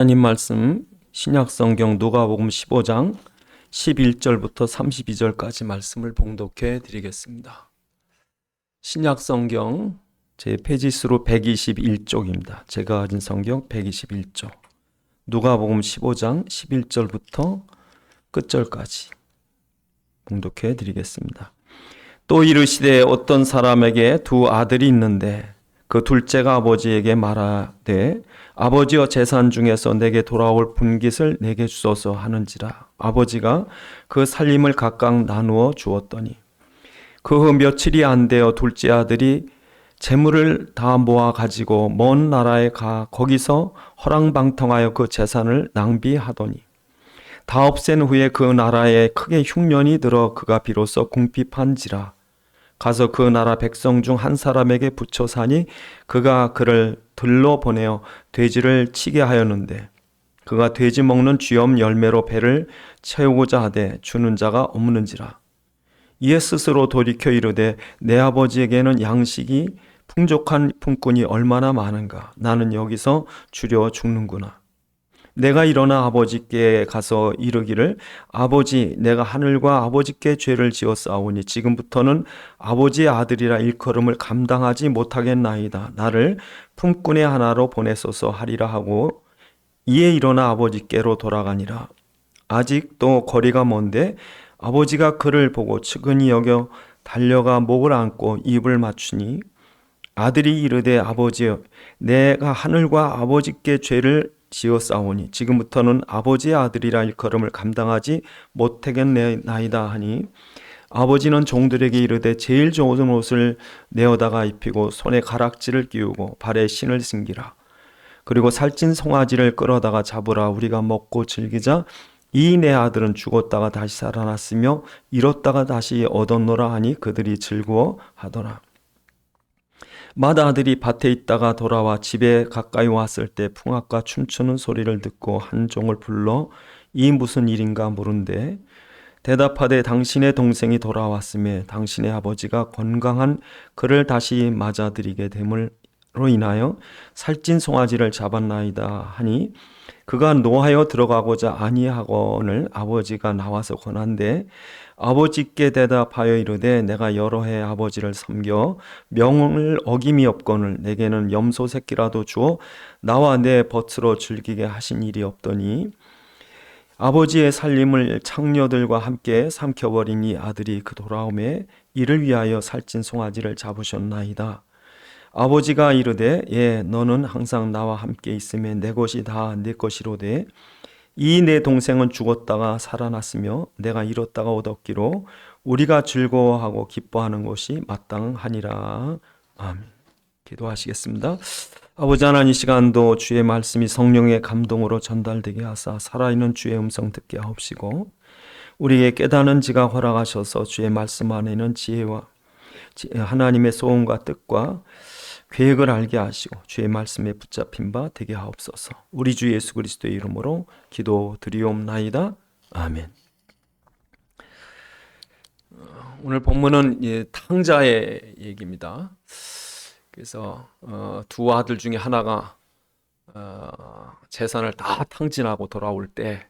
하나님 말씀 신약성경 누가복음 15장 11절부터 32절까지 말씀을 봉독해 드리겠습니다. 신약성경 제 페이지수로 121쪽입니다. 제가 가진 성경 121쪽. 누가복음 15장 11절부터 끝절까지 봉독해 드리겠습니다. 또 이르시되 어떤 사람에게 두 아들이 있는데 그 둘째가 아버지에게 말하되 아버지여 재산 중에서 내게 돌아올 분깃을 내게 주소서 하는지라. 아버지가 그 살림을 각각 나누어 주었더니 그 후 며칠이 안 되어 둘째 아들이 재물을 다 모아 가지고 먼 나라에 가 거기서 허랑방탕하여 그 재산을 낭비하더니 다 없앤 후에 그 나라에 크게 흉년이 들어 그가 비로소 궁핍한지라. 가서 그 나라 백성 중 한 사람에게 붙여 사니 그가 그를 들러 보내어 돼지를 치게 하였는데 그가 돼지 먹는 쥐엄 열매로 배를 채우고자 하되 주는 자가 없는지라. 이에 스스로 돌이켜 이르되 내 아버지에게는 양식이 풍족한 품꾼이 얼마나 많은가. 나는 여기서 주려 죽는구나. 내가 일어나 아버지께 가서 이르기를 아버지 내가 하늘과 아버지께 죄를 지었사오니 지금부터는 아버지의 아들이라 일컬음을 감당하지 못하겠나이다. 나를 품꾼의 하나로 보내소서 하리라 하고 이에 일어나 아버지께로 돌아가니라. 아직도 거리가 먼데 아버지가 그를 보고 측은히 여겨 달려가 목을 안고 입을 맞추니 아들이 이르되 아버지여 내가 하늘과 아버지께 죄를 지었사오니 지금부터는 아버지의 아들이라 일컬음을 감당하지 못하겠나이다 하니 아버지는 종들에게 이르되 제일 좋은 옷을 내어다가 입히고 손에 가락지를 끼우고 발에 신을 신기라. 그리고 살찐 송아지를 끌어다가 잡으라. 우리가 먹고 즐기자. 이 내 아들은 죽었다가 다시 살아났으며 잃었다가 다시 얻었노라 하니 그들이 즐거워하더라. 맏아들이 밭에 있다가 돌아와 집에 가까이 왔을 때 풍악과 춤추는 소리를 듣고 한 종을 불러 이 무슨 일인가 물은데 대답하되 당신의 동생이 돌아왔음에 당신의 아버지가 건강한 그를 다시 맞아들이게 됨으로 인하여 살찐 송아지를 잡았나이다 하니 그가 노하여 들어가고자 아니하거늘 아버지가 나와서 권한대 아버지께 대답하여 이르되 내가 여러 해 아버지를 섬겨 명을 어김이 없거늘 내게는 염소 새끼라도 주어 나와 내 벗으로 즐기게 하신 일이 없더니 아버지의 살림을 창녀들과 함께 삼켜버리니 아들이 그 돌아옴에 이를 위하여 살찐 송아지를 잡으셨나이다. 아버지가 이르되 예 너는 항상 나와 함께 있으며 내 것이 다 내 것이로되 이 내 동생은 죽었다가 살아났으며 내가 잃었다가 얻었기로 우리가 즐거워하고 기뻐하는 것이 마땅하니라. 아멘. 기도하시겠습니다. 아버지 하나님 이 시간도 주의 말씀이 성령의 감동으로 전달되게 하사 살아있는 주의 음성 듣게 하옵시고 우리에게 깨닫는 지가 허락하셔서 주의 말씀 안에는 지혜와 하나님의 소원과 뜻과 계획을 알게 하시고 주의 말씀에 붙잡힌 바 되게 하옵소서. 우리 주 예수 그리스도의 이름으로 기도드리옵나이다. 아멘. 오늘 본문은 탕자의 얘기입니다. 그래서 두 아들 중에 하나가 재산을 다 탕진하고 돌아올 때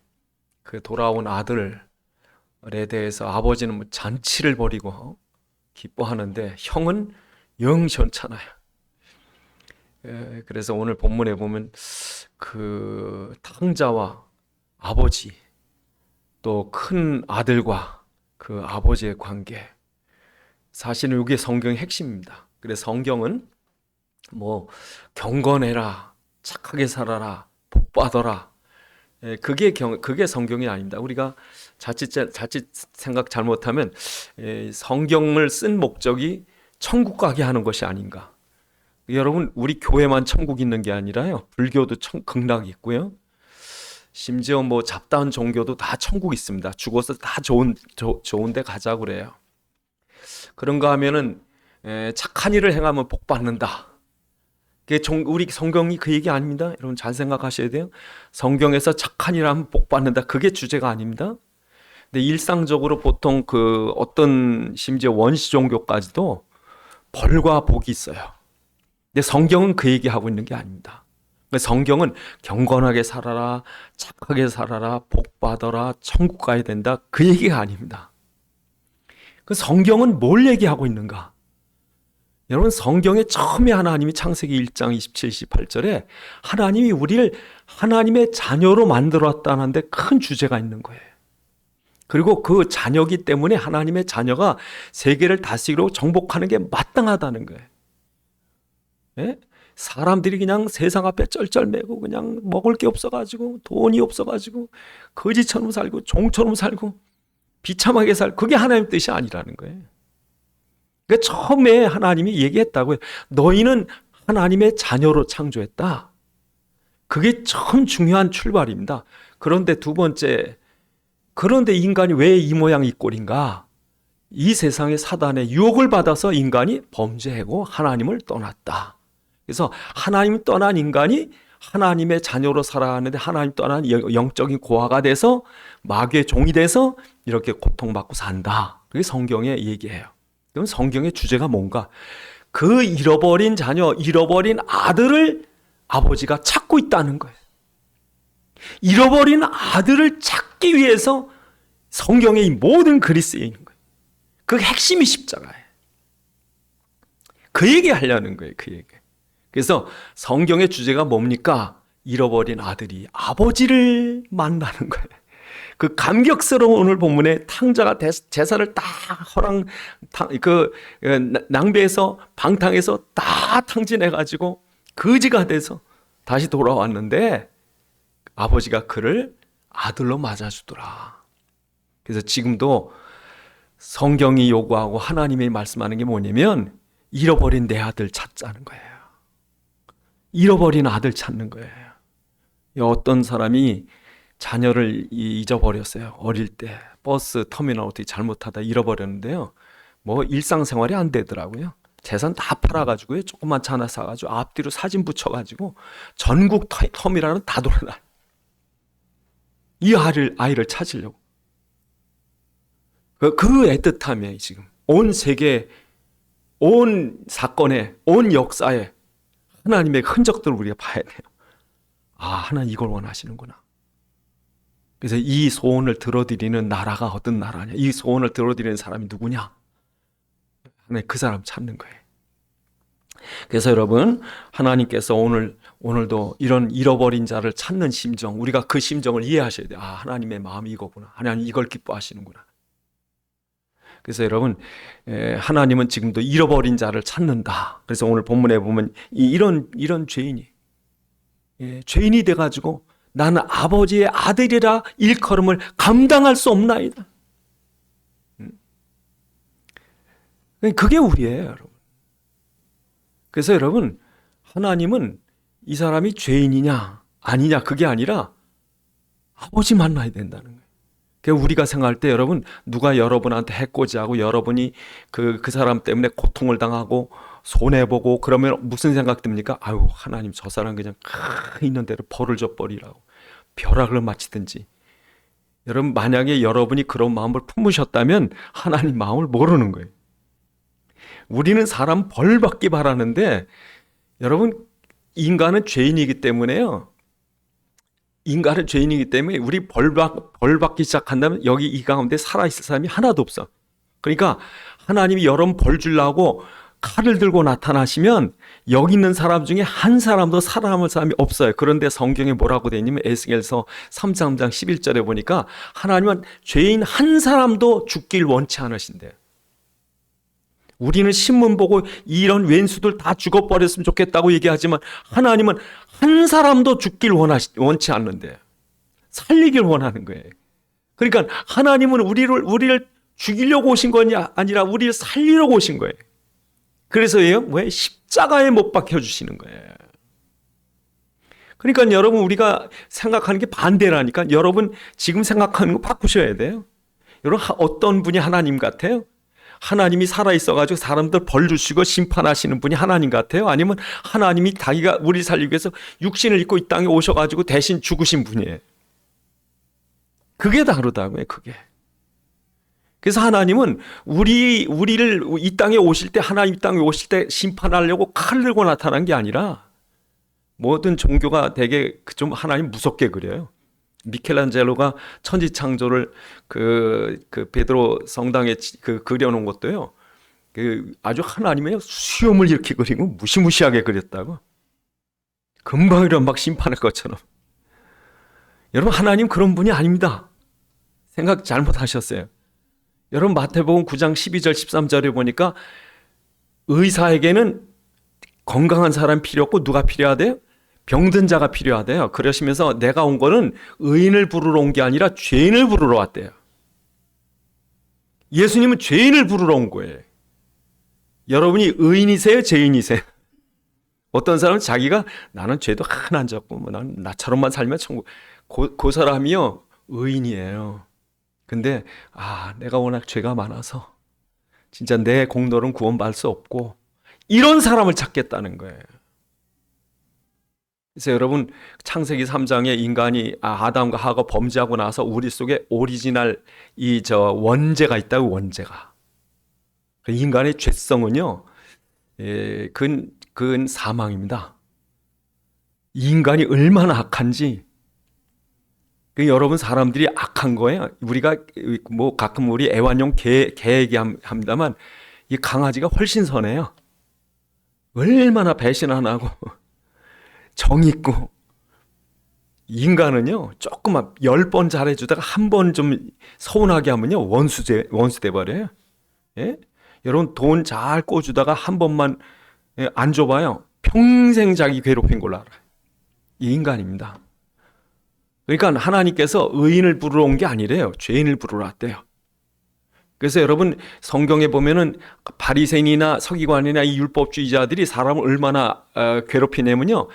그 돌아온 아들에 대해서 아버지는 뭐 잔치를 벌이고 기뻐하는데 형은 영 시원찮아요. 그래서 오늘 본문에 보면 그 탕자와 아버지 또 큰 아들과 그 아버지의 관계 사실은 이게 성경의 핵심입니다. 그래서 성경은 뭐 경건해라 착하게 살아라 복 받아라 그게 성경이 아닙니다. 우리가 자칫 생각 잘못하면 성경을 쓴 목적이 천국 가게 하는 것이 아닌가. 여러분 우리 교회만 천국 있는 게 아니라요 불교도 극락이 있고요 심지어 뭐 잡다한 종교도 다 천국 있습니다. 죽어서 다 좋은 데 가자 그래요. 그런가 하면은 착한 일을 행하면 복 받는다. 우리 성경이 그 얘기 아닙니다. 여러분 잘 생각하셔야 돼요. 성경에서 착한 일 하면 복 받는다. 그게 주제가 아닙니다. 근데 일상적으로 보통 그 어떤 심지어 원시 종교까지도 벌과 복이 있어요. 근데 성경은 그 얘기하고 있는 게 아닙니다. 성경은 경건하게 살아라, 착하게 살아라, 복 받아라, 천국 가야 된다, 그 얘기가 아닙니다. 그 성경은 뭘 얘기하고 있는가? 여러분, 성경의 처음에 하나님이 창세기 1장 27, 28절에 하나님이 우리를 하나님의 자녀로 만들었다는데 큰 주제가 있는 거예요. 그리고 그 자녀기 때문에 하나님의 자녀가 세계를 다스리고 정복하는 게 마땅하다는 거예요. 예? 사람들이 그냥 세상 앞에 쩔쩔매고 그냥 먹을 게 없어가지고 돈이 없어가지고 거지처럼 살고 종처럼 살고 비참하게 살고, 그게 하나님 뜻이 아니라는 거예요. 그러니까 처음에 하나님이 얘기했다고요. 너희는 하나님의 자녀로 창조했다. 그게 참 중요한 출발입니다. 그런데 두 번째, 그런데 인간이 왜 이 모양 이 꼴인가? 이 세상의 사단의 유혹을 받아서 인간이 범죄하고 하나님을 떠났다. 그래서 하나님 떠난 인간이 하나님의 자녀로 살아가는데 하나님 떠난 영적인 고아가 돼서 마귀의 종이 돼서 이렇게 고통받고 산다. 그게 성경의 얘기예요. 그럼 성경의 주제가 뭔가? 그 잃어버린 자녀, 잃어버린 아들을 아버지가 찾고 있다는 거예요. 잃어버린 아들을 찾기 위해서 성경의 이 모든 글이 쓰여 있는 거예요. 그 핵심이 십자가예요. 그 얘기 하려는 거예요. 그 얘기. 그래서 성경의 주제가 뭡니까? 잃어버린 아들이 아버지를 만나는 거예요. 그 감격스러운 오늘 본문에 탕자가 제사를 다 낭비해서 방탕해서 다 탕진해가지고 거지가 돼서 다시 돌아왔는데 아버지가 그를 아들로 맞아주더라. 그래서 지금도 성경이 요구하고 하나님이 말씀하는 게 뭐냐면 잃어버린 내 아들 찾자는 거예요. 잃어버린 아들 찾는 거예요. 어떤 사람이 자녀를 잊어버렸어요. 어릴 때 버스 터미널 어떻게 잘못하다 잃어버렸는데요. 뭐 일상생활이 안 되더라고요. 재산 다 팔아가지고요. 조그만 차 하나 사가지고 앞뒤로 사진 붙여가지고 전국 터미널은 다 돌아다녀. 이 아이를 찾으려고. 그 애틋함에 지금 온 세계, 온 사건에, 온 역사에 하나님의 흔적들을 우리가 봐야 돼요. 아, 하나님 이걸 원하시는구나. 그래서 이 소원을 들어드리는 나라가 어떤 나라냐, 이 소원을 들어드리는 사람이 누구냐, 하나님 그 사람 찾는 거예요. 그래서 여러분, 하나님께서 오늘도 이런 잃어버린 자를 찾는 심정, 우리가 그 심정을 이해하셔야 돼요. 아, 하나님의 마음이 이거구나. 하나님 이걸 기뻐하시는구나. 그래서 여러분, 하나님은 지금도 잃어버린 자를 찾는다. 그래서 오늘 본문에 보면 이런 죄인이 죄인이 돼가지고 나는 아버지의 아들이라 일컬음을 감당할 수 없나이다. 그게 우리예요, 여러분. 그래서 여러분, 하나님은 이 사람이 죄인이냐 아니냐 그게 아니라 아버지 만나야 된다는 거예요. 그러니까 우리가 생각할 때 여러분, 누가 여러분한테 해코지하고 여러분이 그 사람 때문에 고통을 당하고 손해보고 그러면 무슨 생각 듭니까? 아유, 하나님 저 사람 그냥 있는 대로 벌을 줘버리라고 벼락을 맞히든지. 여러분, 만약에 여러분이 그런 마음을 품으셨다면 하나님 마음을 모르는 거예요. 우리는 사람 벌 받기 바라는데 여러분, 인간은 죄인이기 때문에요. 인간은 죄인이기 때문에 우리 벌 받기 시작한다면 여기 이 가운데 살아있을 사람이 하나도 없어. 그러니까 하나님이 여러분 벌 주려고 칼을 들고 나타나시면 여기 있는 사람 중에 한 사람도 살아남을 사람이 없어요. 그런데 성경에 뭐라고 되어 있냐면 에스겔서 3장 11절에 보니까 하나님은 죄인 한 사람도 죽길 원치 않으신대요. 우리는 신문 보고 이런 왼수들 다 죽어버렸으면 좋겠다고 얘기하지만 하나님은 한 사람도 죽길 원치 않는데 살리길 원하는 거예요. 그러니까 하나님은 우리를 죽이려고 오신 것이 아니라 우리를 살리려고 오신 거예요. 그래서요, 왜 십자가에 못 박혀주시는 거예요. 그러니까 여러분, 우리가 생각하는 게 반대라니까. 여러분 지금 생각하는 거 바꾸셔야 돼요. 여러분, 어떤 분이 하나님 같아요? 하나님이 살아있어가지고 사람들 벌 주시고 심판하시는 분이 하나님 같아요? 아니면 하나님이 자기가 우리 살리기 위해서 육신을 입고 이 땅에 오셔가지고 대신 죽으신 분이에요? 그게 다르다고요, 그게. 그래서 하나님은 우리를 이 땅에 오실 때, 하나님 이 땅에 오실 때 심판하려고 칼 들고 나타난 게 아니라 모든 종교가 되게 좀 하나님 무섭게 그려요. 미켈란젤로가 천지창조를 그 베드로 성당에 그려놓은 것도요. 아주 하나님의 수염을 이렇게 그리고 무시무시하게 그렸다고. 금방 이런 막 심판할 것처럼. 여러분, 하나님 그런 분이 아닙니다. 생각 잘못하셨어요. 여러분, 마태복음 9장 12절 13절에 보니까 의사에게는 건강한 사람이 필요 없고 누가 필요하대요? 병든 자가 필요하대요. 그러시면서 내가 온 거는 의인을 부르러 온 게 아니라 죄인을 부르러 왔대요. 예수님은 죄인을 부르러 온 거예요. 여러분이 의인이세요? 죄인이세요? 어떤 사람은 자기가 나는 죄도 하나 안 졌고 뭐 난 나처럼만 살면 천국. 그 사람이요 의인이에요. 근데 내가 워낙 죄가 많아서 진짜 내 공로는 구원받을 수 없고 이런 사람을 찾겠다는 거예요. 그래서 여러분, 창세기 3장에 인간이 아담과 하와가 범죄하고 나서 우리 속에 오리지널 원죄가 있다고. 원죄가. 인간의 죄성은요 근 사망입니다. 인간이 얼마나 악한지. 여러분, 사람들이 악한 거예요. 우리가 뭐 가끔 우리 애완용 개 얘기합니다만 이 강아지가 훨씬 선해요. 얼마나 배신 안 하고 정 있고. 인간은요 조금만 10번 잘해주다가 한 번 좀 서운하게 하면요 원수 돼버려요. 예? 여러분, 돈 잘 꿔주다가 한 번만 안 줘봐요 평생 자기 괴롭힌 걸로 알아요. 이 인간입니다. 그러니까 하나님께서 의인을 부르러 온 게 아니래요. 죄인을 부르러 왔대요. 그래서 여러분, 성경에 보면은 바리새인이나 서기관이나 이 율법주의자들이 사람을 얼마나 괴롭히냐면요,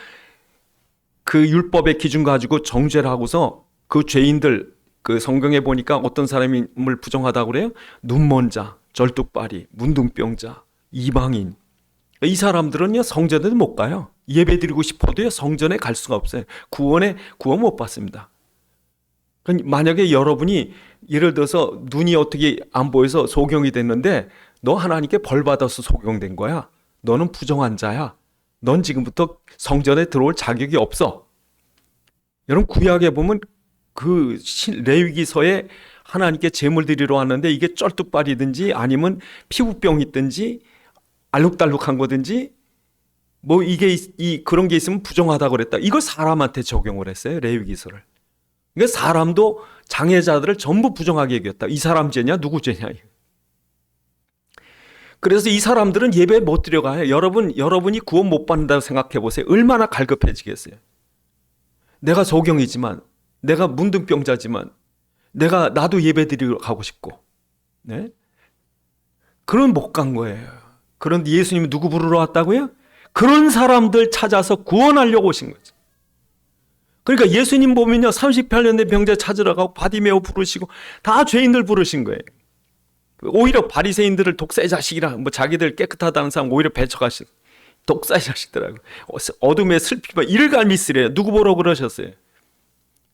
그 율법의 기준 가지고 정죄를 하고서 그 죄인들, 그 성경에 보니까 어떤 사람을 부정하다고 그래요? 눈먼 자, 절뚝발이, 문둥병자, 이방인. 이 사람들은요 성전에도 못 가요. 예배드리고 싶어도요 성전에 갈 수가 없어요. 구원 못 받습니다. 만약에 여러분이 예를 들어서 눈이 어떻게 안 보여서 소경이 됐는데 너 하나님께 벌 받아서 소경된 거야. 너는 부정한 자야. 넌 지금부터 성전에 들어올 자격이 없어. 여러분, 구약에 보면 그 레위기서에 하나님께 제물 드리러 왔는데 이게 쩔뚝발이든지 아니면 피부병이 있든지 알록달록한 거든지 뭐 이게 그런 게 있으면 부정하다고 그랬다. 이걸 사람한테 적용을 했어요, 레위기서를. 그러니까 사람도 장애자들을 전부 부정하게 여겼다. 이 사람 죄냐 누구 죄냐. 그래서 이 사람들은 예배 못 드려가요. 여러분이 구원 못 받는다고 생각해 보세요. 얼마나 갈급해지겠어요. 내가 소경이지만, 내가 문둥병자지만, 나도 예배 드리러 가고 싶고, 네? 그런 못 간 거예요. 그런데 예수님이 누구 부르러 왔다고요? 그런 사람들 찾아서 구원하려고 오신 거죠. 그러니까 예수님 보면요 38년 된 병자 찾으러 가고 바디메오 부르시고 다 죄인들 부르신 거예요. 오히려 바리새인들을 독사의 자식이라 뭐 자기들 깨끗하다는 사람 오히려 배척하시 독사의 자식들하고 어둠의 슬픔과 일갈미스래요. 누구 보러 그러셨어요?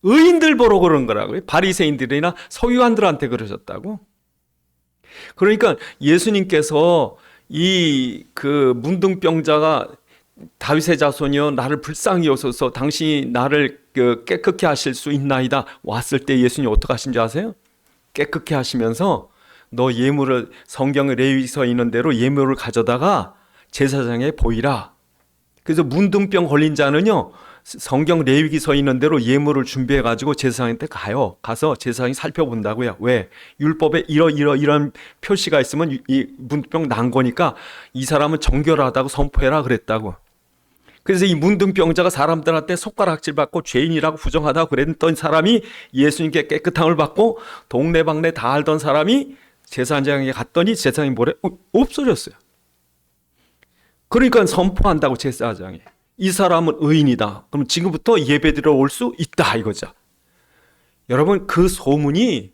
의인들 보러 그런 거라고요. 바리새인들이나 서기관들한테 그러셨다고. 그러니까 예수님께서 그 문둥병자가 다윗의 자손이여 나를 불쌍히 여소서 당신이 나를 깨끗게 하실 수 있나이다 왔을 때 예수님이 어떻게 하신지 아세요? 깨끗게 하시면서 너 예물을 성경의 레위기서에 있는 대로 예물을 가져다가 제사장에 보이라. 그래서 문둥병 걸린 자는요 성경 레위기서에 있는 대로 예물을 준비해 가지고 제사장한테 가서 제사장이 살펴본다고요. 왜? 율법에 이런 표시가 있으면 이 문둥병 난 거니까 이 사람은 정결하다고 선포해라 그랬다고. 그래서 이 문둥병자가 사람들한테 손가락질 받고 죄인이라고 부정하다고 그랬던 사람이 예수님께 깨끗함을 받고 동네방네 다 알던 사람이 제사장에게 갔더니 제사장이 뭐래? 없어졌어요. 그러니까 선포한다고 제사장이. 이 사람은 의인이다. 그럼 지금부터 예배드리러 올 수 있다 이거죠. 여러분, 그 소문이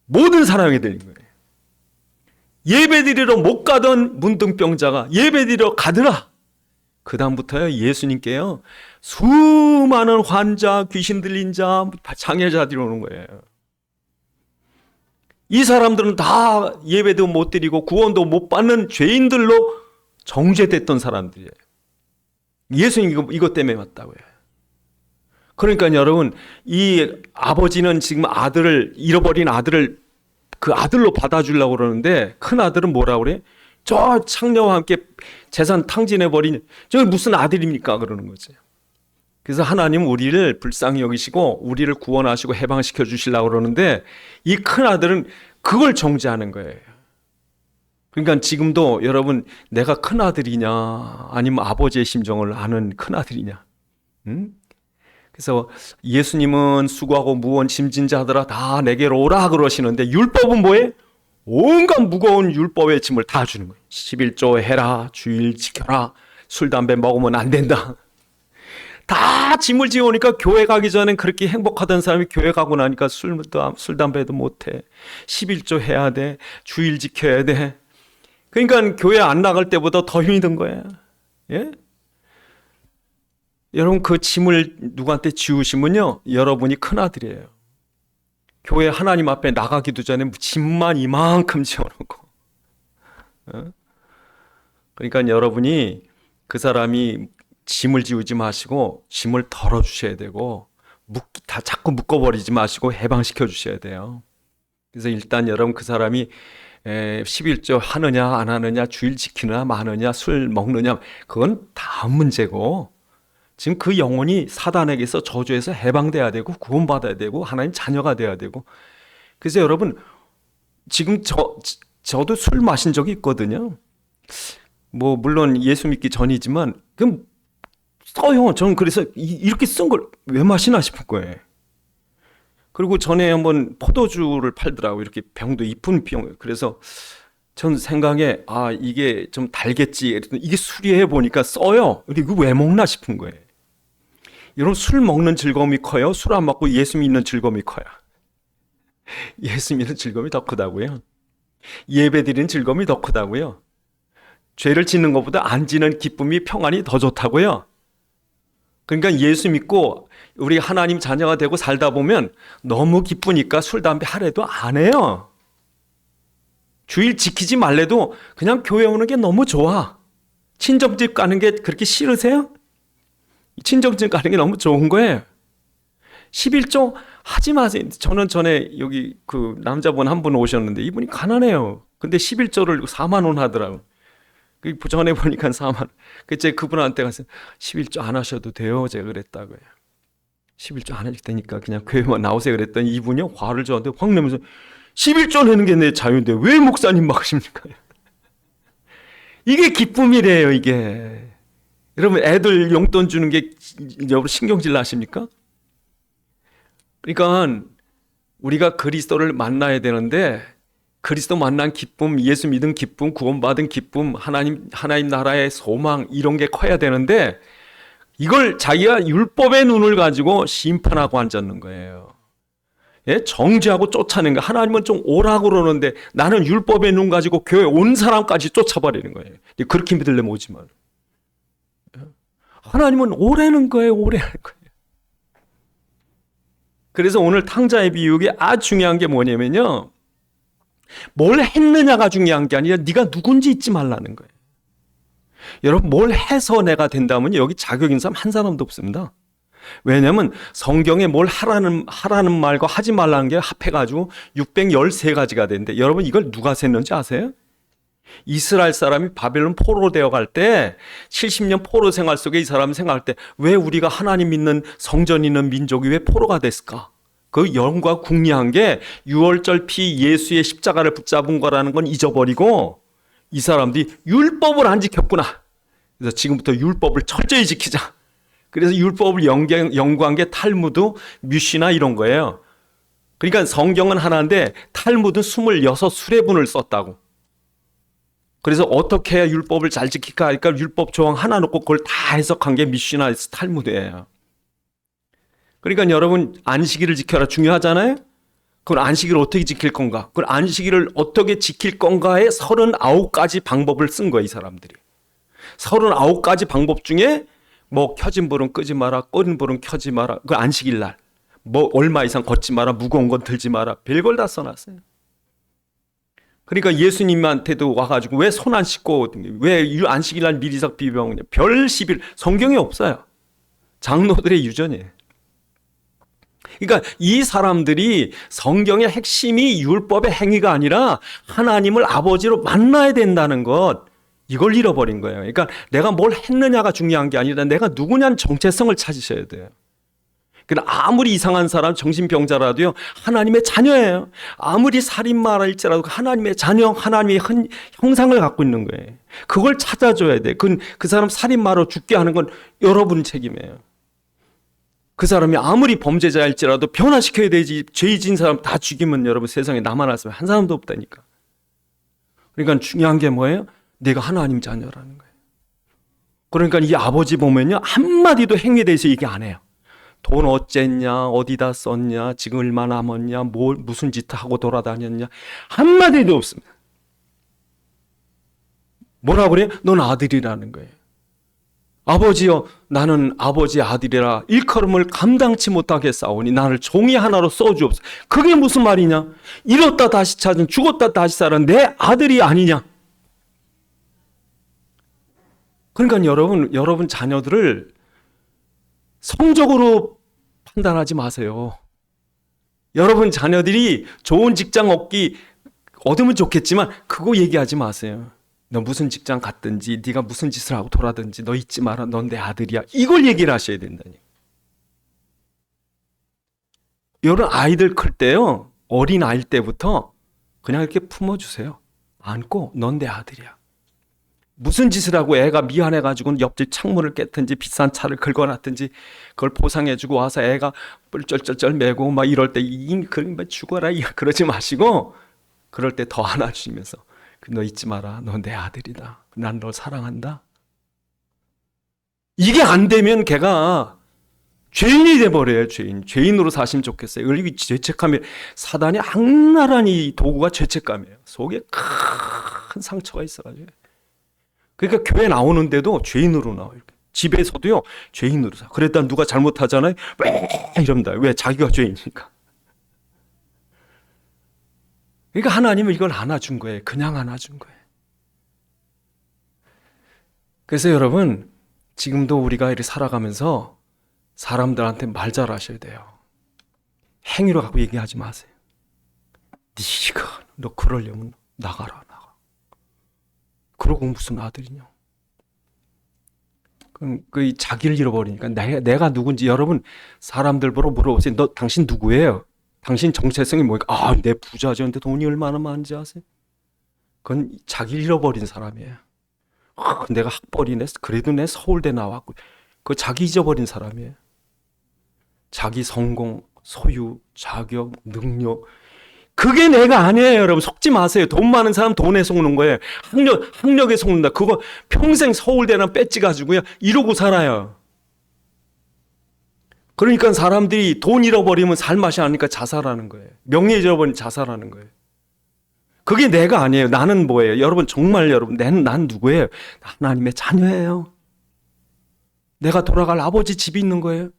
모든 사람에게 들린 거예요. 예배드리러 못 가던 문둥병자가 예배드리러 가더라. 그 다음부터요 예수님께요 수많은 환자, 귀신 들린 자, 장애자들이 오는 거예요. 이 사람들은 다 예배도 못 드리고 구원도 못 받는 죄인들로 정죄됐던 사람들이에요. 예수님 이것 때문에 왔다고요. 그러니까 여러분, 이 아버지는 지금 잃어버린 아들을 그 아들로 받아주려고 그러는데, 큰 아들은 뭐라고 그래? 저 창녀와 함께 재산 탕진해버린, 저게 무슨 아들입니까? 그러는 거죠. 그래서 하나님 우리를 불쌍히 여기시고 우리를 구원하시고 해방시켜 주시려고 그러는데, 이 큰 아들은 그걸 정죄하는 거예요. 그러니까 지금도 여러분, 내가 큰 아들이냐 아니면 아버지의 심정을 아는 큰 아들이냐. 그래서 예수님은 수고하고 무거운 짐진 자들아 다 내게로 오라 그러시는데, 율법은 뭐예요? 온갖 무거운 율법의 짐을 다 주는 거예요. 11조 해라, 주일 지켜라, 술 담배 먹으면 안 된다. 다 짐을 지어오니까 교회 가기 전엔 그렇게 행복하던 사람이 교회 가고 나니까 술 담배도 못해. 11조 해야 돼. 주일 지켜야 돼. 그러니까 교회 안 나갈 때보다 더 힘이 든 거예요. 예? 여러분, 그 짐을 누구한테 지우시면요, 여러분이 큰아들이에요. 교회 하나님 앞에 나가기도 전에 짐만 이만큼 지어놓고. 그러니까 여러분이 그 사람이 짐을 지우지 마시고 짐을 덜어주셔야 되고, 다 자꾸 묶어버리지 마시고 해방시켜 주셔야 돼요. 그래서 일단 여러분, 그 사람이 11조 하느냐 안 하느냐, 주일 지키느냐 마느냐, 술 먹느냐, 그건 다음 문제고, 지금 그 영혼이 사단에게서 저주에서 해방돼야 되고 구원받아야 되고 하나님 자녀가 돼야 되고. 그래서 여러분, 지금 저도 술 마신 적이 있거든요. 뭐 물론 예수 믿기 전이지만, 그럼 써요. 저는 그래서 이렇게 쓴 걸 왜 마시나 싶을 거예요. 그리고 전에 한번 포도주를 팔더라고요. 이렇게 병도 이쁜 병. 그래서 전 생각에, 이게 좀 달겠지. 이게 술이에요. 보니까 써요. 이거 왜 먹나 싶은 거예요. 여러분, 술 먹는 즐거움이 커요? 술 안 먹고 예수 믿는 즐거움이 커요? 예수 믿는 즐거움이 더 크다고요? 예배 드리는 즐거움이 더 크다고요? 죄를 짓는 것보다 안 지는 기쁨이, 평안이 더 좋다고요? 그러니까 예수 믿고 우리 하나님 자녀가 되고 살다 보면 너무 기쁘니까 술, 담배 하래도 안 해요. 주일 지키지 말래도 그냥 교회 오는 게 너무 좋아. 친정집 가는 게 그렇게 싫으세요? 친정집 가는 게 너무 좋은 거예요. 11조 하지 마세요. 저는 전에 여기 그 남자분 한 분 오셨는데, 이분이 가난해요. 근데 11조를 4만 원 하더라고요. 전에 보니까 4만 원. 그제 그분한테 가서 11조 안 하셔도 돼요. 제가 그랬다고요. 11조 안 하실 테니까 그냥 교회만 나오세요. 그랬더니 이분이 화를 저한테 확 내면서, 11조 내는 게 내 자유인데 왜 목사님 막으십니까? 이게 기쁨이래요, 이게. 여러분, 애들 용돈 주는 게 여러분 신경질 나십니까? 그러니까 우리가 그리스도를 만나야 되는데, 그리스도 만난 기쁨, 예수 믿은 기쁨, 구원받은 기쁨, 하나님 나라의 소망, 이런 게 커야 되는데, 이걸 자기가 율법의 눈을 가지고 심판하고 앉았는 거예요. 예? 정죄하고 쫓아내는 거예요. 하나님은 좀 오라고 그러는데 나는 율법의 눈 가지고 교회 온 사람까지 쫓아버리는 거예요. 그렇게 믿으려면 오지 마. 하나님은 오라는 거예요. 오라는 거예요. 그래서 오늘 탕자의 비유가 아주 중요한 게 뭐냐면요, 뭘 했느냐가 중요한 게 아니라 네가 누군지 잊지 말라는 거예요. 여러분, 뭘 해서 내가 된다면 여기 자격 있는 사람 한 사람도 없습니다. 왜냐하면 성경에 뭘 하라는 말과 하지 말라는 게 합해가지고 613가지가 되는데, 여러분 이걸 누가 셌는지 아세요? 이스라엘 사람이 바벨론 포로로 되어 갈 때 70년 포로 생활 속에 이 사람이 생각할 때, 왜 우리가 하나님 믿는 성전 있는 민족이 왜 포로가 됐을까? 그 영과 궁리한 게 유월절 피 예수의 십자가를 붙잡은 거라는 건 잊어버리고, 이 사람들이 율법을 안 지켰구나. 그래서 지금부터 율법을 철저히 지키자. 그래서 율법을 연구한 게 탈무드, 뮤시나 이런 거예요. 그러니까 성경은 하나인데 탈무드 26수레분을 썼다고. 그래서 어떻게 해야 율법을 잘 지킬까 하니까 율법 조항 하나 놓고 그걸 다 해석한 게 미시나 탈무드예요. 그러니까 여러분, 안식일을 지켜라 중요하잖아요. 그걸 안식일을 어떻게 지킬 건가? 그걸 안식일을 어떻게 지킬 건가에 39가지 방법을 쓴 거예요, 이 사람들이. 39가지 방법 중에 뭐 켜진 불은 끄지 마라, 꺼진 불은 켜지 마라, 그 안식일 날 뭐 얼마 이상 걷지 마라, 무거운 건 들지 마라, 별걸 다 써놨어요. 그러니까 예수님한테도 와가지고 왜 손 안 씻고 왜 안식일날 미리석 비벼 먹냐. 별 시비를 성경에 없어요. 장로들의 유전이에요. 그러니까 이 사람들이 성경의 핵심이 율법의 행위가 아니라 하나님을 아버지로 만나야 된다는 것, 이걸 잃어버린 거예요. 그러니까 내가 뭘 했느냐가 중요한 게 아니라 내가 누구냐는 정체성을 찾으셔야 돼요. 그러니까 아무리 이상한 사람, 정신병자라도요, 하나님의 자녀예요. 아무리 살인마일지라도 하나님의 자녀, 하나님의 형상을 갖고 있는 거예요. 그걸 찾아줘야 돼. 그 사람 살인마로 죽게 하는 건 여러분 책임이에요. 그 사람이 아무리 범죄자일지라도 변화시켜야 되지. 죄 지은 사람 다 죽이면 여러분 세상에 남아났으면 한 사람도 없다니까. 그러니까 중요한 게 뭐예요? 내가 하나님 자녀라는 거예요. 그러니까 이 아버지 보면요, 한마디도 행위에 대해서 얘기 안 해요. 돈 어쨌냐, 어디다 썼냐, 지금 얼마 남았냐, 무슨 짓 하고 돌아다녔냐, 한마디도 없습니다. 뭐라 그래요? 넌 아들이라는 거예요. 아버지여, 나는 아버지의 아들이라 일컬음을 감당치 못하겠사오니 나를 종이 하나로 써주옵소서. 그게 무슨 말이냐? 잃었다 다시 찾은, 죽었다 다시 살은 내 아들이 아니냐? 그러니까 여러분 자녀들을 성적으로 판단하지 마세요. 여러분 자녀들이 좋은 직장 얻으면 좋겠지만 그거 얘기하지 마세요. 너 무슨 직장 갔든지 네가 무슨 짓을 하고 돌아든지 너 잊지 마라. 넌 내 아들이야. 이걸 얘기를 하셔야 된다니. 여러분 아이들 클 때요, 어린 아이일 때부터 그냥 이렇게 품어주세요. 안고 넌 내 아들이야. 무슨 짓을 하고 애가 미안해가지고 옆집 창문을 깼든지 비싼 차를 긁어놨든지 그걸 포상해주고 와서 애가 뿔쩔쩔쩔 매고 막 이럴 때 죽어라 그러지 마시고, 그럴 때 더 안아주시면서 너 잊지 마라. 너 내 아들이다. 난 널 사랑한다. 이게 안 되면 걔가 죄인이 돼버려요. 죄인으로 사시면 좋겠어요. 그리고 죄책감이, 사단이 악랄한 이 도구가 죄책감이에요. 속에 큰 상처가 있어가지고. 그러니까 교회 나오는데도 죄인으로 나와요. 집에서도요, 죄인으로 사. 그랬다 누가 잘못하잖아요. 왜 이럽니다. 왜? 자기가 죄인이니까. 그러니까 하나님은 이걸 안아준 거예요. 그냥 안아준 거예요. 그래서 여러분, 지금도 우리가 이렇게 살아가면서 사람들한테 말 잘하셔야 돼요. 행위로 갖고 얘기하지 마세요. 너 그러려면 나가라. 그러고 무슨 아들이냐. 그 자기를 잃어버리니까 내가 누군지, 여러분 사람들 보러 물어보세요. 너 당신 누구예요? 당신 정체성이 뭐니까? 내 부자죠. 근데 돈이 얼마나 많은지 아세요? 그건 자기를 잃어버린 사람이에요. 내가 학벌이네. 그래도 내 서울대 나왔고. 그거 자기 잊어버린 사람이에요. 자기 성공, 소유, 자격, 능력, 그게 내가 아니에요. 여러분 속지 마세요. 돈 많은 사람 돈에 속는 거예요. 학력에 속는다. 그거 평생 서울대나 배지 가지고요 이러고 살아요. 그러니까 사람들이 돈 잃어버리면 살맛이 아니니까 자살하는 거예요. 명예 잃어버리면 자살하는 거예요. 그게 내가 아니에요. 나는 뭐예요? 여러분 정말 여러분, 난 누구예요? 하나님의 자녀예요. 내가 돌아갈 아버지 집이 있는 거예요.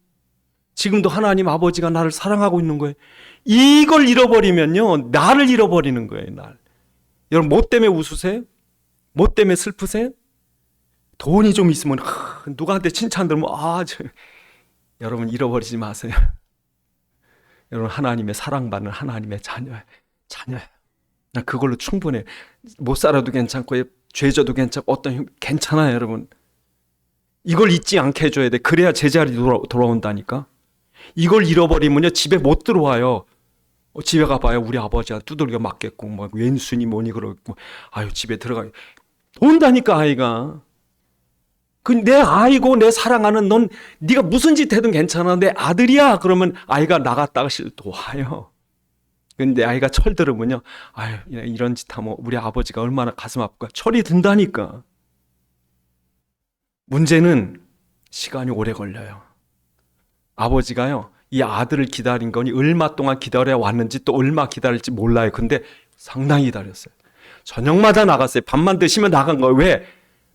지금도 하나님 아버지가 나를 사랑하고 있는 거예요. 이걸 잃어버리면요, 나를 잃어버리는 거예요. 날. 여러분 뭐 때문에 웃으세요? 뭐 때문에 슬프세요? 돈이 좀 있으면 누구한테 칭찬 들으면 여러분 잃어버리지 마세요. 여러분 하나님의 사랑받는 하나님의 자녀예요. 나 그걸로 충분해. 못 살아도 괜찮고 죄져도 괜찮고 괜찮아요. 여러분 이걸 잊지 않게 해줘야 돼. 그래야 제자리 돌아온다니까. 이걸 잃어버리면요 집에 못 들어와요. 집에 가봐요. 우리 아버지가 두들겨 맞겠고 막 왼순이 뭐니 그러고 집에 들어가 온다니까. 아이가 내 아이고 내 사랑하는 넌 네가 무슨 짓 해도 괜찮아. 내 아들이야. 그러면 아이가 나갔다가 또 와요. 근데 아이가 철 들으면요 이런 짓 하면 우리 아버지가 얼마나 가슴 아플까. 철이 든다니까. 문제는 시간이 오래 걸려요. 아버지가요 이 아들을 기다린 거니 얼마 동안 기다려 왔는지 또 얼마 기다릴지 몰라요. 근데 상당히 기다렸어요. 저녁마다 나갔어요. 밥만 드시면 나간 거예요. 왜?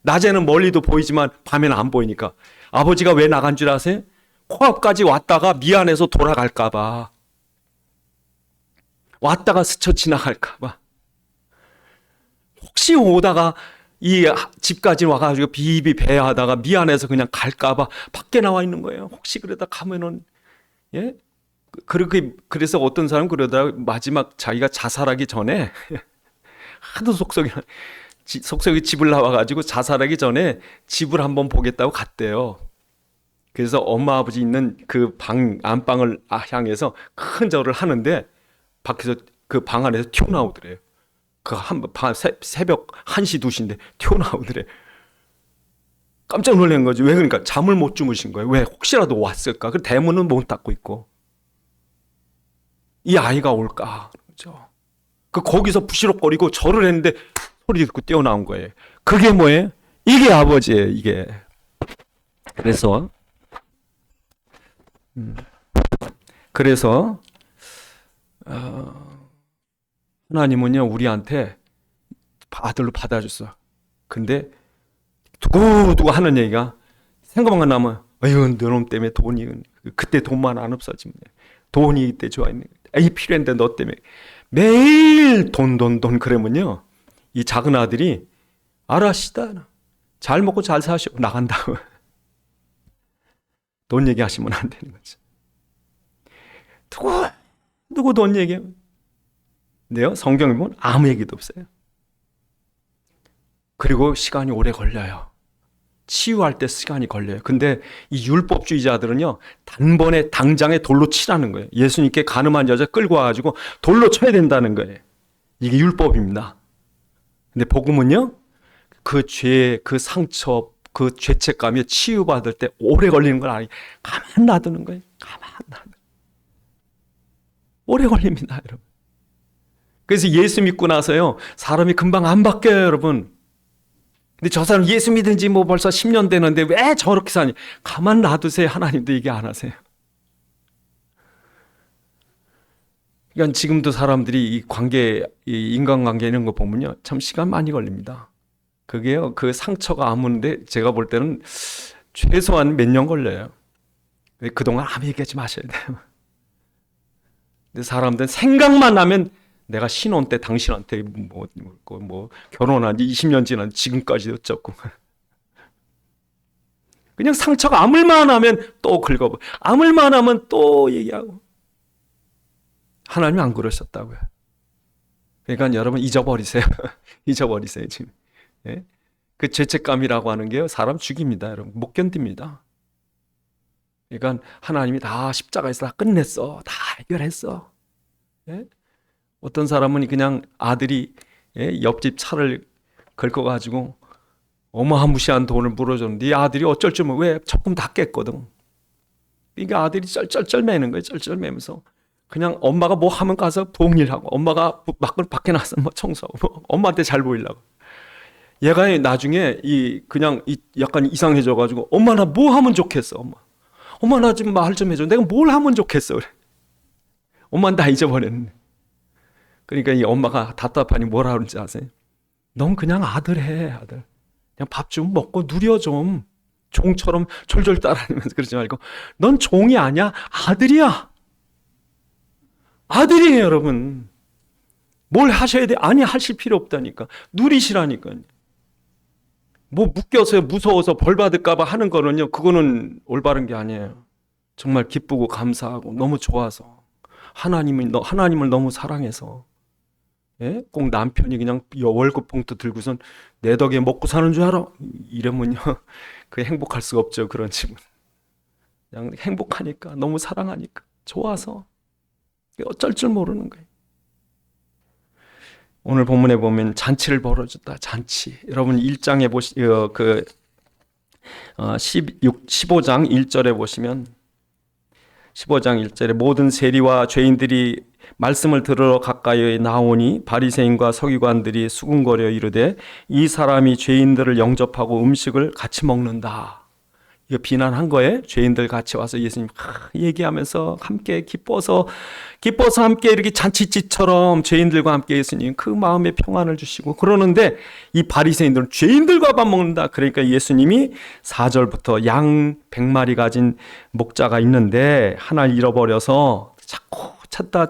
낮에는 멀리도 보이지만 밤에는 안 보이니까. 아버지가 왜 나간 줄 아세요? 코앞까지 왔다가 미안해서 돌아갈까 봐. 왔다가 스쳐 지나갈까 봐. 혹시 오다가 이 집까지 와가지고 비비 배하다가 미안해서 그냥 갈까봐 밖에 나와 있는 거예요. 혹시 그러다 가면은, 예? 그래서 어떤 사람은 그러다가 마지막 자기가 자살하기 전에 하도 속속이 집을 나와가지고 자살하기 전에 집을 한번 보겠다고 갔대요. 그래서 엄마 아버지 있는 그 안방을 향해서 큰 절을 하는데 밖에서 그 방 안에서 튀어나오더래요. 새벽 1시, 2시인데 튀어나오더래. 깜짝 놀란 거지. 왜 그러니까 잠을 못 주무신 거예요. 왜 혹시라도 왔을까? 그 대문은 못 닫고 있고. 이 아이가 올까? 그렇죠. 거기서 부시럭거리고 절을 했는데 소리 듣고 뛰어나온 거예요. 그게 뭐예요? 이게 아버지예요, 이게. 그래서 하나님은요 우리한테 아들로 받아줬어. 근데 두고두고 하는 얘기가 생각만 나면 어휴 너놈 때문에 돈이 그때 돈만 안 없어지면 돈이 이때 좋아했네. 이 필요한데 너 때문에 매일 돈 그러면요 이 작은 아들이 알았시다. 잘 먹고 잘 사시오. 나간다고. 돈 얘기하시면 안 되는 거죠. 누구 돈 얘기하면 근데요 성경에 보면 아무 얘기도 없어요. 그리고 시간이 오래 걸려요. 치유할 때 시간이 걸려요. 근데 이 율법주의자들은요 단번에 당장에 돌로 치라는 거예요. 예수님께 간음한 여자 끌고 와가지고 돌로 쳐야 된다는 거예요. 이게 율법입니다. 근데 복음은요 그 죄, 그 상처, 그 죄책감이 치유받을 때 오래 걸리는 걸 아니 가만 놔두는 거예요. 가만 놔두는 오래 걸립니다, 여러분. 그래서 예수 믿고 나서요 사람이 금방 안 바뀌어요, 여러분. 근데 저 사람 예수 믿은 지 뭐 벌써 10년 되는데 왜 저렇게 사니? 가만 놔두세요. 하나님도 얘기 안 하세요. 그러니까 지금도 사람들이 이 인간관계 이런 거 보면요 참 시간 많이 걸립니다. 그게요 그 상처가 아무는데 제가 볼 때는 최소한 몇 년 걸려요. 그동안 아무 얘기하지 마셔야 돼요. 근데 사람들은 생각만 하면 내가 신혼 때 당신한테 뭐 결혼한 지 20년 지난 지금까지 어쩌고 그냥 상처가 아물만 하면 또 긁어버 아물만 하면 또 얘기하고 하나님이 안 그러셨다고요. 그러니까 여러분 잊어버리세요. 잊어버리세요 지금. 예? 그 죄책감이라고 하는 게요 사람 죽입니다. 여러분 못 견딥니다. 그러니까 하나님이 다 십자가에서 다 끝냈어. 다 해결했어. 예? 어떤 사람은 그냥 아들이 옆집 차를 긁어가지고 어마무시한 돈을 물어줬는데 이 아들이 어쩔 줄 모르고 왜 조금 다 깼거든. 그러니까 아들이 쩔쩔쩔 매는 거예요. 쩔쩔 매면서 그냥 엄마가 뭐 하면 가서 동일하고 엄마가 밖에 나서 뭐 청소하고 뭐 엄마한테 잘 보이려고. 얘가 나중에 그냥 약간 이상해져가지고 엄마 나 뭐 하면 좋겠어. 엄마 나 좀 말 좀 해줘. 내가 뭘 하면 좋겠어. 그래. 엄마는 다 잊어버렸네. 그러니까 이 엄마가 답답하니 뭐라 그러는지 아세요? 넌 그냥 아들 해, 아들. 그냥 밥 좀 먹고 누려 좀. 종처럼 졸졸 따라다니면서 그러지 말고 넌 종이 아니야, 아들이야. 아들이에요, 여러분. 뭘 하셔야 돼? 아니, 하실 필요 없다니까. 누리시라니까요. 뭐 묶여서 무서워서 벌 받을까 봐 하는 거는요. 그거는 올바른 게 아니에요. 정말 기쁘고 감사하고 너무 좋아서 하나님을 너무 사랑해서 예? 꼭 남편이 그냥 월급 봉투 들고선 내 덕에 먹고 사는 줄 알아? 이러면요. 그 행복할 수가 없죠. 그런 집은. 그냥 행복하니까 너무 사랑하니까 좋아서 어쩔 줄 모르는 거예요. 오늘 본문에 보면 잔치를 벌어줬다. 잔치. 여러분 1장에 15장 1절에 보시면 15장 1절에 모든 세리와 죄인들이 말씀을 들으러 가까이에 나오니 바리새인과 서기관들이 수군거려 이르되 이 사람이 죄인들을 영접하고 음식을 같이 먹는다. 이거 비난한 거예요. 죄인들 같이 와서 예수님 얘기하면서 함께 기뻐서 함께 이렇게 잔치집처럼 죄인들과 함께 예수님 그 마음에 평안을 주시고 그러는데 이 바리새인들은 죄인들과 밥 먹는다. 그러니까 예수님이 4절부터 양 100마리 가진 목자가 있는데 하나를 잃어버려서 자꾸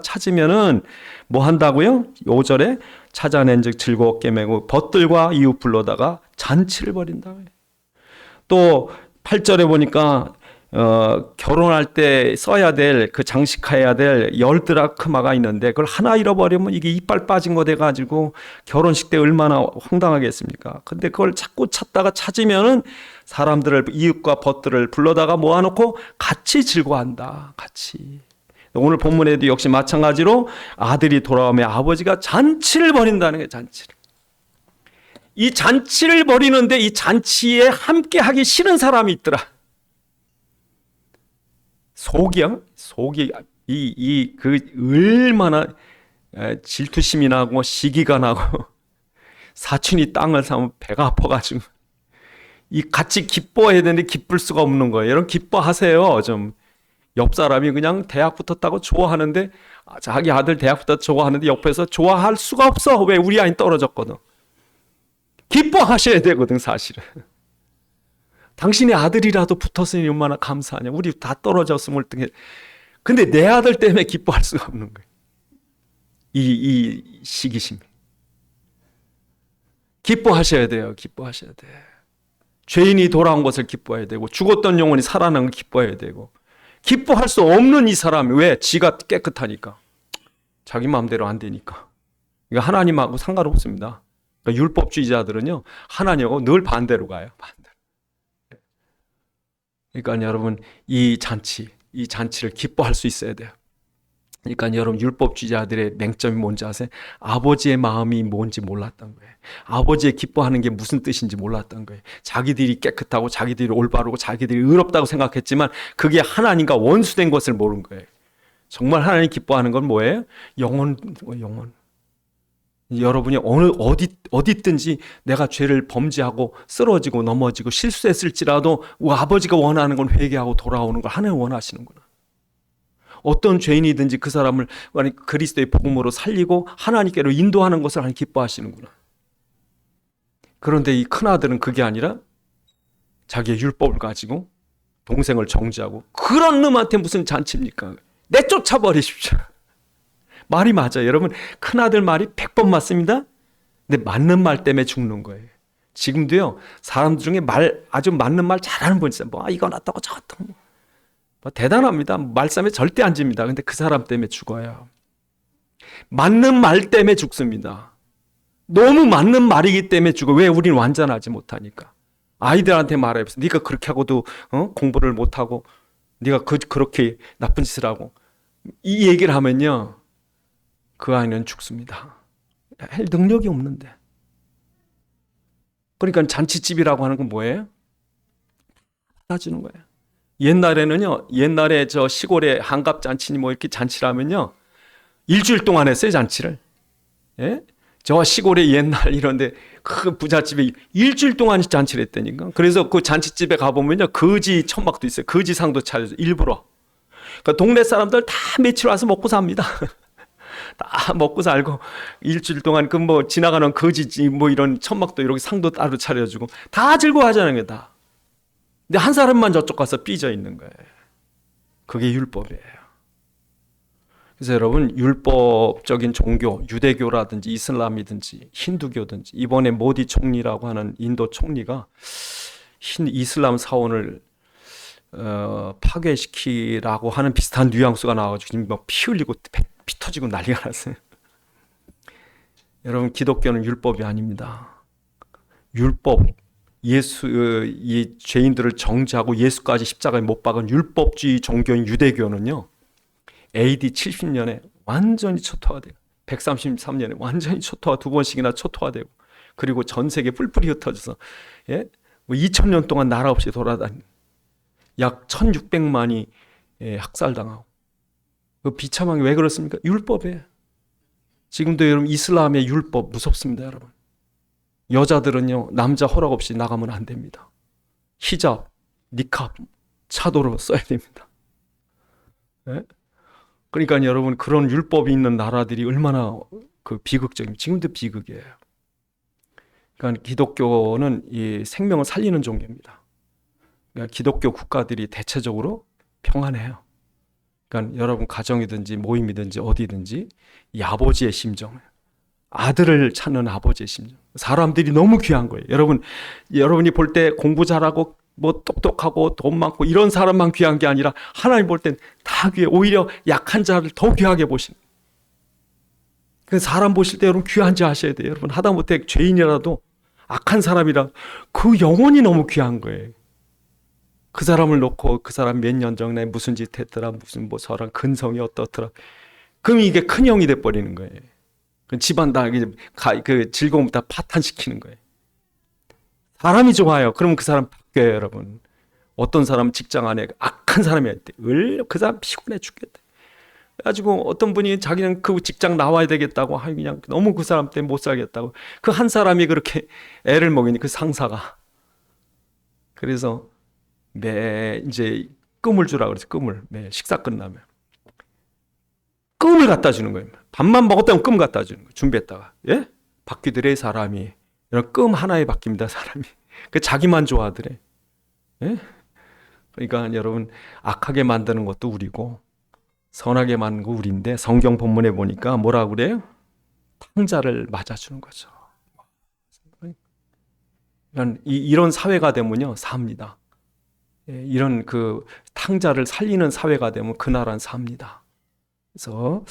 찾으면은 뭐 한다고요? 5절에 찾아낸즉 즐겁게 매고 벗들과 이웃 불러다가 잔치를 벌인다. 또 8절에 보니까 결혼할 때 써야 될 그 장식해야 될 10드라크마가 있는데 그걸 하나 잃어버리면 이게 이빨 빠진 거 돼가지고 결혼식 때 얼마나 황당하겠습니까? 근데 그걸 자꾸 찾다가 찾으면은 사람들을 이웃과 벗들을 불러다가 모아놓고 같이 즐거워한다. 같이. 오늘 본문에도 역시 마찬가지로 아들이 돌아오면 아버지가 잔치를 벌인다는 거예요. 잔치를. 이 잔치를 벌이는데 이 잔치에 함께 하기 싫은 사람이 있더라. 속이 얼마나 질투심이 나고 시기가 나고 사촌이 땅을 사면 배가 아파가지고 이 같이 기뻐해야 되는데 기쁠 수가 없는 거예요. 여러분 기뻐하세요. 좀 옆 사람이 그냥 대학 붙었다고 좋아하는데 자기 아들 대학 붙었다고 좋아하는데 옆에서 좋아할 수가 없어. 왜? 우리 아이 떨어졌거든. 기뻐하셔야 되거든 사실은. 당신의 아들이라도 붙었으니 얼마나 감사하냐. 우리 다 떨어졌으면 어떡해. 근데 내 아들 때문에 기뻐할 수가 없는 거예요. 이 시기심. 기뻐하셔야 돼요. 기뻐하셔야 돼. 죄인이 돌아온 것을 기뻐해야 되고 죽었던 영혼이 살아난 걸 기뻐해야 되고 기뻐할 수 없는 이 사람이 왜? 지가 깨끗하니까. 자기 마음대로 안 되니까. 그러니까 하나님하고 상관없습니다. 그러니까 율법주의자들은요. 하나님하고 늘 반대로 가요. 반대로. 그러니까 여러분 이 잔치를 기뻐할 수 있어야 돼요. 그러니까 여러분 율법주의자들의 맹점이 뭔지 아세요? 아버지의 마음이 뭔지 몰랐던 거예요. 아버지의 기뻐하는 게 무슨 뜻인지 몰랐던 거예요. 자기들이 깨끗하고 자기들이 올바르고 자기들이 의롭다고 생각했지만 그게 하나님과 원수된 것을 모른 거예요. 정말 하나님 기뻐하는 건 뭐예요? 영혼. 여러분이 어디든지 내가 죄를 범죄하고 쓰러지고 넘어지고 실수했을지라도 아버지가 원하는 건 회개하고 돌아오는 걸 하나님 원하시는구나. 어떤 죄인이든지 그 사람을 그리스도의 복음으로 살리고 하나님께로 인도하는 것을 하나님 기뻐하시는구나. 그런데 이 큰아들은 그게 아니라 자기의 율법을 가지고 동생을 정죄하고 그런 놈한테 무슨 잔치입니까? 내쫓아버리십시오. 말이 맞아요. 여러분 큰아들 말이 100번 맞습니다. 근데 맞는 말 때문에 죽는 거예요. 지금도요 사람들 중에 아주 맞는 말 잘하는 분 있어요. 이거 낫다고 저것도 대단합니다. 말싸움에 절대 안 집니다. 근데 그 사람 때문에 죽어요. 맞는 말 때문에 죽습니다. 너무 맞는 말이기 때문에 죽어. 왜? 우리는 완전하지 못하니까. 아이들한테 말해보세요. 네가 그렇게 하고도 공부를 못하고 네가 그렇게 나쁜 짓을 하고 이 얘기를 하면요 그 아이는 죽습니다. 할 능력이 없는데. 그러니까 잔치집이라고 하는 건 뭐예요? 따주는 거예요. 옛날에 저 시골에 한갑잔치니 이렇게 잔치를 하면요. 일주일 동안 했어요, 잔치를. 예? 저 시골에 옛날 이런데 큰 부잣집에 일주일 동안 잔치를 했다니까. 그래서 그 잔치집에 가보면요. 거지 천막도 있어요. 거지상도 차려서 일부러. 그러니까 동네 사람들 다 며칠 와서 먹고 삽니다. 다 먹고 살고 일주일 동안 지나가는 거지 이런 천막도 이렇게 상도 따로 차려주고 다 즐거워하잖아요, 다. 근데 한 사람만 저쪽 가서 삐져 있는 거예요. 그게 율법이에요. 그래서 여러분 율법적인 종교, 유대교라든지 이슬람이든지 힌두교든지 이번에 모디 총리라고 하는 인도 총리가 이슬람 사원을 파괴시키라고 하는 비슷한 뉘앙스가 나와가지고 지금 피 흘리고 피 터지고 난리가 났어요. 여러분 기독교는 율법이 아닙니다. 율법 이 죄인들을 정죄하고 예수까지 십자가에 못 박은 율법주의 종교인 유대교는요. AD 70년에 완전히 초토화돼요. 133년에 완전히 초토화 2번씩이나 초토화되고 그리고 전 세계 뿔뿔이 흩어져서 2000년 동안 나라 없이 돌아다니는 약 1600만이 학살당하고 그 비참한 게 왜 그렇습니까? 율법이에요. 지금도 여러분 이슬람의 율법 무섭습니다, 여러분. 여자들은요 남자 허락 없이 나가면 안 됩니다. 히잡, 니캅, 차도로 써야 됩니다. 네? 그러니까 여러분 그런 율법이 있는 나라들이 얼마나 비극적입니다. 지금도 비극이에요. 그러니까 기독교는 이 생명을 살리는 종교입니다. 그러니까 기독교 국가들이 대체적으로 평안해요. 그러니까 여러분 가정이든지 모임이든지 어디든지 이 아버지의 심정, 아들을 찾는 아버지의 심정. 사람들이 너무 귀한 거예요. 여러분이 볼 때 공부 잘하고 뭐 똑똑하고 돈 많고 이런 사람만 귀한 게 아니라 하나님 볼 땐 다 귀해. 오히려 약한 자를 더 귀하게 보시는. 그 사람 보실 때 여러분 귀한지 아셔야 돼요. 여러분 하다못해 죄인이라도 악한 사람이라 그 영혼이 너무 귀한 거예요. 그 사람을 놓고 그 사람 몇 년 전에 무슨 짓 했더라, 무슨 뭐 저랑 근성이 어떻더라. 그럼 이게 큰 형이 돼 버리는 거예요. 집안 다 그 즐거움 다 파탄시키는 거예요. 사람이 좋아요. 그러면 그 사람 바뀌어요, 여러분. 어떤 사람은 직장 안에 악한 사람이 있대. 그 사람 피곤해 죽겠대. 그래가지고 어떤 분이 자기는 그 직장 나와야 되겠다고, 그냥 너무 그 사람 때문에 못 살겠다고. 그 한 사람이 그렇게 애를 먹이니 그 상사가. 그래서 이제 끔을 주라 그러지. 끔을 매일 식사 끝나면 끔을 갖다 주는 거예요. 밥만 먹었다면 끔 갖다 주는 거예요. 준비했다가. 예? 바뀌더래 사람이. 이런 끔 하나에 바뀝니다 사람이. 그 자기만 좋아하더래. 예? 그러니까 여러분 악하게 만드는 것도 우리고 선하게 만드는 거 우리인데 성경 본문에 보니까 뭐라고 그래요? 탕자를 맞아주는 거죠. 이런 사회가 되면요 삽니다. 이런 그 탕자를 살리는 사회가 되면 그 나라는 삽니다. 그래서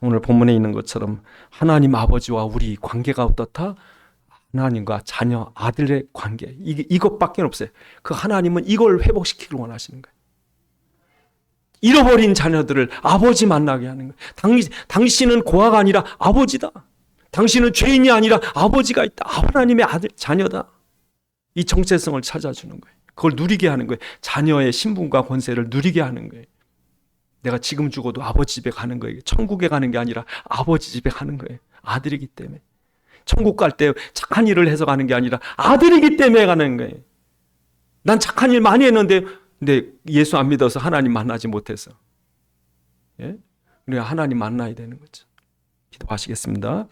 오늘 본문에 있는 것처럼 하나님 아버지와 우리 관계가 어떻다? 하나님과 자녀, 아들의 관계. 이것밖에 없어요. 그 하나님은 이걸 회복시키길 원하시는 거예요. 잃어버린 자녀들을 아버지 만나게 하는 거예요. 당신은 고아가 아니라 아버지다. 당신은 죄인이 아니라 아버지가 있다. 하나님의 아들, 자녀다. 이 정체성을 찾아주는 거예요. 그걸 누리게 하는 거예요. 자녀의 신분과 권세를 누리게 하는 거예요. 내가 지금 죽어도 아버지 집에 가는 거예요. 천국에 가는 게 아니라 아버지 집에 가는 거예요. 아들이기 때문에. 천국 갈 때 착한 일을 해서 가는 게 아니라 아들이기 때문에 가는 거예요. 난 착한 일 많이 했는데 근데 예수 안 믿어서 하나님 만나지 못해서. 예? 우리가 하나님 만나야 되는 거죠. 기도하시겠습니다.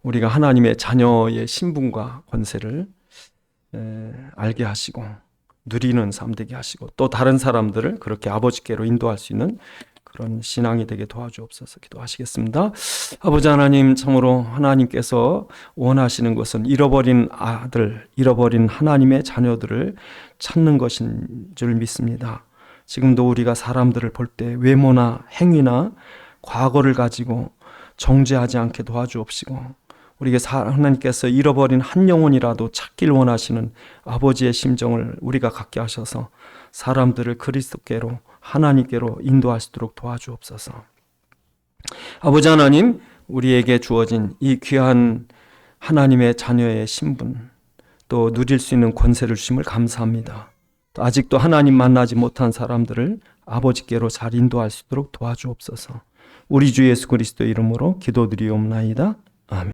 우리가 하나님의 자녀의 신분과 권세를 알게 하시고 누리는 삶 되게 하시고 또 다른 사람들을 그렇게 아버지께로 인도할 수 있는 그런 신앙이 되게 도와주옵소서. 기도하시겠습니다. 아버지 하나님, 참으로 하나님께서 원하시는 것은 잃어버린 아들, 잃어버린 하나님의 자녀들을 찾는 것인 줄 믿습니다. 지금도 우리가 사람들을 볼 때 외모나 행위나 과거를 가지고 정죄하지 않게 도와주옵시고 우리에게 하나님께서 잃어버린 한 영혼이라도 찾길 원하시는 아버지의 심정을 우리가 갖게 하셔서 사람들을 그리스도께로 하나님께로 인도할 수 있도록 도와주옵소서. 아버지 하나님, 우리에게 주어진 이 귀한 하나님의 자녀의 신분 또 누릴 수 있는 권세를 주심을 감사합니다. 또 아직도 하나님 만나지 못한 사람들을 아버지께로 잘 인도할 수 있도록 도와주옵소서. 우리 주 예수 그리스도의 이름으로 기도드리옵나이다. 아멘.